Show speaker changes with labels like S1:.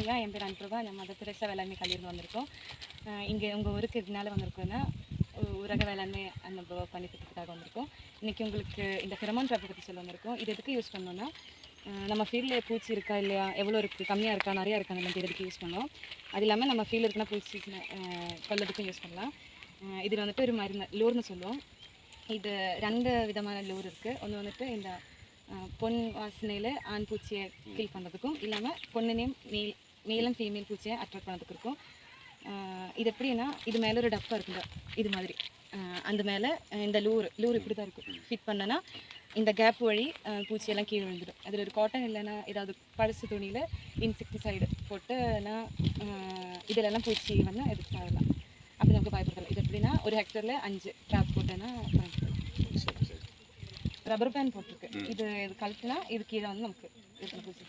S1: ஐயா என் பேர் அனுப்பிரபா. நம்ம மதர் தெரேசா வேளாண்மை கல்லூரியில் வந்திருக்கோம். இங்கே உங்கள் ஊருக்கு இதனால வந்திருக்கோன்னா ஊரக வேளாண்மை அனுபவம் பண்ணிக்கிறதுக்காக வந்திருக்கோம். இன்றைக்கி உங்களுக்கு இந்த ஃபெரமான் ட்ராப்பை பற்றி சொல்ல வந்திருக்கோம். இது எதுக்கு யூஸ் பண்ணோன்னா நம்ம ஃபீல்டில் பூச்சி இருக்கா இல்லையா, எவ்வளோ இருக்குது, கம்மியாக இருக்கா, நிறையா இருக்கா, அந்த எதுக்கு யூஸ் பண்ணோம். அது இல்லாமல் நம்ம ஃபீல்டு இருக்குன்னா பூச்சி கொல்லதுக்கும் யூஸ் பண்ணலாம். இதில் வந்துட்டு ஒரு மருந்து லூர்னு சொல்லுவோம். இது 2 விதமான லூர் இருக்குது. ஒன்று வந்துட்டு இந்த பொன் வாசனையில் ஆண் பூச்சியை கில் பண்ணுறதுக்கும் இல்லாமல் பொண்ணுனையும் மேல் அண்ட் ஃபீமேல் பூச்சியை அட்ராக்ட் பண்ணுறதுக்கு இருக்கும். இது எப்படின்னா, இது மேலே ஒரு டப்பா இருக்குங்க, இது மாதிரி. அந்த மேலே இந்த லூர் இப்படி தான் இருக்கும். ஃபிட் பண்ணனா இந்த கேப் வழி பூச்சியெல்லாம் கீழே விழுந்துடும். அதில் ஒரு காட்டன் இல்லைன்னா ஏதாவது பழசு துணியில் இன்செக்டிசைடு போட்டுனா இதிலெல்லாம் பூச்சி வந்து எதுக்கு ஆகலாம். அப்படி நமக்கு பயப்படுத்தலாம். இது எப்படின்னா, ஒரு ஹெக்டரில் 5 ட்ராப் போட்டேன்னா ரப்பர் பேண்ட் போட்டிருக்கு. இது கழட்டினா இது கீழே வந்து நமக்கு பூச்சி